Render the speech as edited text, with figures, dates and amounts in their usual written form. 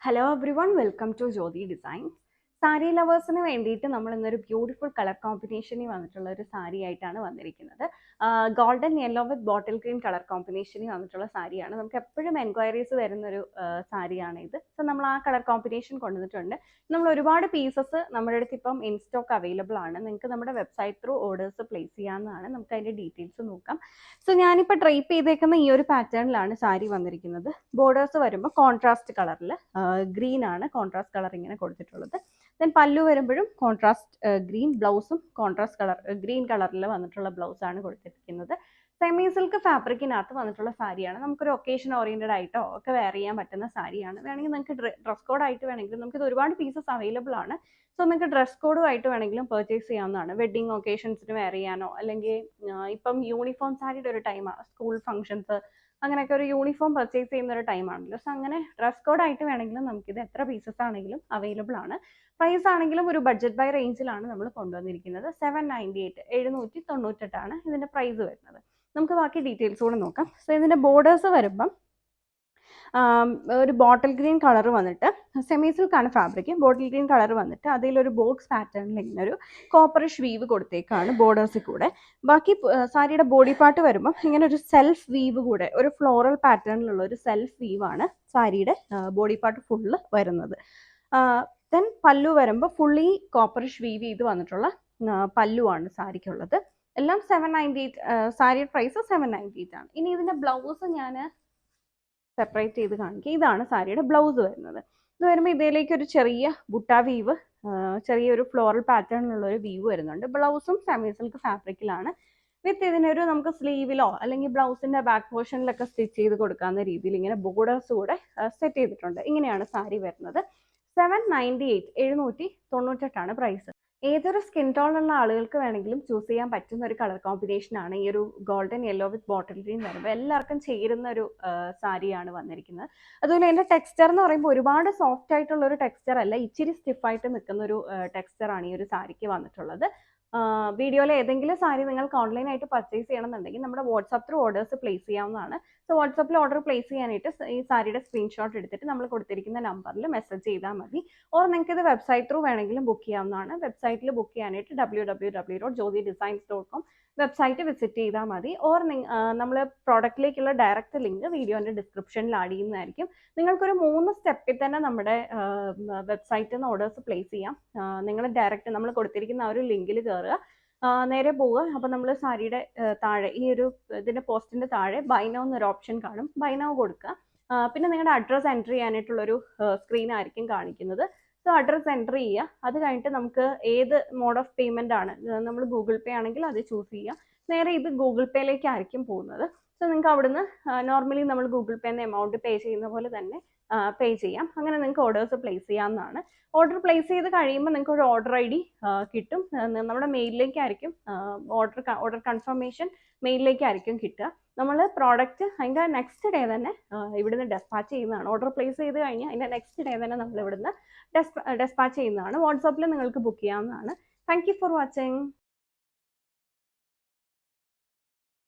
Hello everyone, welcome to Jyoti Designs. Sari ലവേഴ്സിന് വേണ്ടിയിട്ട് നമ്മൾ ഇന്നൊരു ബ്യൂട്ടിഫുൾ കളർ കോമ്പിനേഷനിൽ വന്നിട്ടുള്ള ഒരു സാരി ആയിട്ടാണ് വന്നിരിക്കുന്നത്. Golden yellow with bottle green colour കോമ്പിനേഷനിൽ വന്നിട്ടുള്ള സാരിയാണ്. നമുക്ക് എപ്പോഴും എൻക്വയറീസ് വരുന്നൊരു സാരിയാണ് ഇത്. സോ നമ്മൾ ആ കളർ കോമ്പിനേഷൻ കൊണ്ടുവന്നിട്ടുണ്ട്. നമ്മൾ ഒരുപാട് പീസസ് നമ്മുടെ അടുത്ത് ഇപ്പം ഇൻ സ്റ്റോക്ക് അവൈലബിൾ ആണ്. നിങ്ങൾക്ക് നമ്മുടെ വെബ്സൈറ്റ് ത്രൂ ഓർഡേഴ്സ് പ്ലേസ് ചെയ്യാവുന്നതാണ്. നമുക്ക് അതിൻ്റെ ഡീറ്റെയിൽസ് നോക്കാം. സോ ഞാനിപ്പോൾ ഡ്രൈപ്പ് ചെയ്തേക്കുന്ന ഈ ഒരു പാറ്റേണിലാണ് സാരി വന്നിരിക്കുന്നത്. ബോർഡേഴ്സ് വരുമ്പോൾ കോൺട്രാസ്റ്റ് കളറിൽ ഗ്രീൻ ആണ് കോൺട്രാസ്റ്റ് കളർ ഇങ്ങനെ കൊടുത്തിട്ടുള്ളത്. ദെൻ പല്ലു വരുമ്പോഴും കോൺട്രാസ്റ്റ് ഗ്രീൻ, ബ്ലൗസും കോൺട്രാസ്റ്റ് കളർ ഗ്രീൻ കളറിൽ വന്നിട്ടുള്ള ബ്ലൗസാണ് കൊടുത്തിരിക്കുന്നത്. സെമി സിൽക്ക് ഫാബ്രിക്കിനകത്ത് വന്നിട്ടുള്ള സാരിയാണ്. നമുക്കൊരു ഒക്കേഷൻ ഓറിയന്റഡ് ആയിട്ടോ ഒക്കെ വെയർ ചെയ്യാൻ പറ്റുന്ന സാരിയാണ്. വേണമെങ്കിൽ നിങ്ങൾക്ക് ഡ്രസ് കോഡ് ആയിട്ട് വേണമെങ്കിലും നമുക്കിത് ഒരുപാട് പീസസ് അവൈലബിൾ ആണ്. സോ നിങ്ങൾക്ക് ഡ്രസ് കോഡുമായിട്ട് വേണമെങ്കിലും പർച്ചേസ് ചെയ്യാവുന്നതാണ്. വെഡിങ് ഒക്കേഷൻസിന് വെയർ ചെയ്യാനോ അല്ലെങ്കിൽ ഇപ്പം യൂണിഫോം സാരിയുടെ ഒരു ടൈമാണ്, സ്കൂൾ ഫംഗ്ഷൻസ് അങ്ങനെയൊക്കെ ഒരു യൂണിഫോം പർച്ചേസ് ചെയ്യുന്ന ഒരു ടൈമാണല്ലോ. സോ അങ്ങനെ ഡ്രസ് കോഡ് ആയിട്ട് വേണമെങ്കിലും നമുക്കിത് എത്ര പീസസ് ആണെങ്കിലും അവൈലബിൾ ആണ്. പ്രൈസ് ആണെങ്കിലും ഒരു ബഡ്ജറ്റ് ബൈ റേഞ്ചിലാണ് നമ്മൾ കൊണ്ടുവന്നിരിക്കുന്നത്. 798 798 ഇതിന്റെ പ്രൈസ് വരുന്നത്. നമുക്ക് ബാക്കി ഡീറ്റെയിൽസ് കൂടെ നോക്കാം. സോ ഇതിന്റെ ബോർഡേഴ്സ് വരുമ്പം ഒരു ബോട്ടിൽ ഗ്രീൻ കളർ വന്നിട്ട്, സെമി സിൽക്കാണ് ഫാബ്രിക്, ബോട്ടിൽ ഗ്രീൻ കളർ വന്നിട്ട് അതിലൊരു ബോക്സ് പാറ്റേണിൽ ഇങ്ങനെ ഒരു കോപ്പറിഷ് വീവ് കൊടുത്തേക്കാണ് ബോർഡേഴ്സിൽ കൂടെ. ബാക്കി സാരിയുടെ ബോഡി പാർട്ട് വരുമ്പോൾ ഇങ്ങനെ ഒരു സെൽഫ് വീവ് കൂടെ, ഒരു ഫ്ലോറൽ പാറ്റേണിലുള്ള ഒരു സെൽഫ് വീവാണ് സാരിയുടെ ബോഡി പാർട്ട് ഫുള്ള് വരുന്നത്. ദെൻ പല്ലു വരുമ്പോൾ ഫുള്ളി കോപ്പറിഷ് വീവ് ചെയ്ത് വന്നിട്ടുള്ള പല്ലുവാണ് സാരിക്കുള്ളത്. എല്ലാം 798, സാരിയുടെ പ്രൈസ് 798 ആണ്. ഇനി ഇതിന്റെ ബ്ലൗസ് ഞാൻ സെപ്പറേറ്റ് ചെയ്ത് കാണിക്കുക. ഇതാണ് സാരിയുടെ ബ്ലൗസ് വരുന്നത്. ഇത് വരുമ്പോൾ ഇതിലേക്ക് ഒരു ചെറിയ ബുട്ട വീവ്, ചെറിയൊരു ഫ്ലോറൽ പാറ്റേണിലുള്ള ഒരു വീവ് വരുന്നുണ്ട്. ബ്ലൗസും സെമി സിൽക്ക് ഫാബ്രിക്കിലാണ്. വിത്ത് ഇതിനൊരു നമുക്ക് സ്ലീവിലോ അല്ലെങ്കിൽ ബ്ലൗസിന്റെ ബാക്ക് പോർഷനിലൊക്കെ സ്റ്റിച്ച് ചെയ്ത് കൊടുക്കാവുന്ന രീതിയിൽ ഇങ്ങനെ ബോർഡേഴ്സ് കൂടെ സെറ്റ് ചെയ്തിട്ടുണ്ട്. ഇങ്ങനെയാണ് സാരി വരുന്നത്. 798 798 പ്രൈസ്. ഏതൊരു സ്കിൻ ടോൺ ഉള്ള ആളുകൾക്ക് വേണമെങ്കിലും ചൂസ് ചെയ്യാൻ പറ്റുന്ന ഒരു കളർ കോമ്പിനേഷൻ ആണ് ഈ ഒരു golden yellow with bottle green വരുമ്പോൾ എല്ലാവർക്കും ചേരുന്ന ഒരു സാരിയാണ് വന്നിരിക്കുന്നത്. അതുപോലെ എൻ്റെ ടെക്സ്ചർ എന്ന് പറയുമ്പോൾ ഒരുപാട് സോഫ്റ്റ് ആയിട്ടുള്ള ഒരു ടെക്സ്ചർ അല്ല, ഇച്ചിരി സ്റ്റിഫായിട്ട് നിൽക്കുന്ന ഒരു ടെക്സ്ചർ ആണ് ഈ ഒരു സാരിക്ക് വന്നിട്ടുള്ളത്. വീഡിയോയിൽ ഏതെങ്കിലും സാരി നിങ്ങൾക്ക് ഓൺലൈനായിട്ട് പർച്ചേസ് ചെയ്യണമെന്നുണ്ടെങ്കിൽ നമ്മുടെ വാട്സാപ്പ് ത്രൂ ഓർഡേഴ്സ് പ്ലേസ് ചെയ്യാവുന്നതാണ്. സോ വാട്സാപ്പിൽ ഓർഡർ പ്ലേസ് ചെയ്യാനായിട്ട് ഈ സാരിയുടെ സ്ക്രീൻഷോട്ട് എടുത്തിട്ട് നമ്മൾ കൊടുത്തിരിക്കുന്ന നമ്പറിൽ മെസ്സേജ് ചെയ്താൽ മതി. ഓർ നിങ്ങൾക്ക് ഇത് വെബ്സൈറ്റ് ത്രൂ വേണമെങ്കിലും ബുക്ക് ചെയ്യാവുന്നതാണ്. വെബ്സൈറ്റിൽ ബുക്ക് ചെയ്യാനായിട്ട് www.jyotidesigns.com വെബ്സൈറ്റ് വിസിറ്റ് ചെയ്താൽ മതി. ഓർ നമ്മൾ പ്രോഡക്റ്റിലേക്കുള്ള ഡയറക്റ്റ് ലിങ്ക് വീഡിയോൻ്റെ ഡിസ്ക്രിപ്ഷനിൽ ആഡ് ചെയ്യുന്നതായിരിക്കും. നിങ്ങൾക്കൊരു 3 സ്റ്റെപ്പിൽ തന്നെ നമ്മുടെ വെബ്സൈറ്റിൽ നിന്ന് ഓർഡേഴ്സ് പ്ലേസ് ചെയ്യാം. നിങ്ങൾ ഡയറക്റ്റ് നമ്മൾ കൊടുത്തിരിക്കുന്ന ആ ഒരു ലിങ്കിൽ കയറുക, നേരെ പോവുക. അപ്പോൾ നമ്മൾ സാരിയുടെ താഴെ ഈ ഒരു ഇതിൻ്റെ പോസ്റ്റിൻ്റെ താഴെ ബൈ നൗ എന്നൊരു ഓപ്ഷൻ കാണും. ബൈ നൗ കൊടുക്കുക. പിന്നെ നിങ്ങളുടെ അഡ്രസ്സ് എൻ്റർ ചെയ്യാനായിട്ടുള്ളൊരു സ്ക്രീൻ ആയിരിക്കും കാണിക്കുന്നത്. സോ അഡ്രസ്സ് എൻ്റർ ചെയ്യുക. അത് കഴിഞ്ഞിട്ട് നമുക്ക് ഏത് മോഡ് ഓഫ് പേയ്മെൻ്റ് ആണ്, നമ്മൾ ഗൂഗിൾ പേ ആണെങ്കിൽ അത് ചൂസ് ചെയ്യുക. നേരെ ഇത് ഗൂഗിൾ പേയിലേക്കായിരിക്കും പോകുന്നത്. സോ നിങ്ങൾക്ക് അവിടുന്ന് നോർമലി നമ്മൾ ഗൂഗിൾ പേന്ന് എമൗണ്ട് പേ ചെയ്യുന്ന പോലെ തന്നെ പേ ചെയ്യാം. അങ്ങനെ നിങ്ങൾക്ക് ഓർഡേഴ്സ് പ്ലേസ് ചെയ്യാവുന്നതാണ്. ഓർഡർ പ്ലേസ് ചെയ്ത് കഴിയുമ്പോൾ നിങ്ങൾക്ക് ഒരു ഓർഡർ ID കിട്ടും. നമ്മുടെ മെയിലിലേക്കായിരിക്കും ഓർഡർ കൺഫർമേഷൻ മെയിലിലേക്കായിരിക്കും കിട്ടുക. നമ്മൾ പ്രോഡക്റ്റ് അതിൻ്റെ നെക്സ്റ്റ് ഡേ തന്നെ ഇവിടുന്ന് ഡെസ്പാച്ച് ചെയ്യുന്നതാണ്. ഓർഡർ പ്ലേസ് ചെയ്ത് കഴിഞ്ഞാൽ അതിൻ്റെ നെക്സ്റ്റ് ഡേ തന്നെ നമ്മൾ ഇവിടുന്ന് ഡെസ്പാച്ച് ചെയ്യുന്നതാണ്. വാട്സാപ്പിൽ നിങ്ങൾക്ക് ബുക്ക് ചെയ്യാവുന്നതാണ്. Thank you for watching.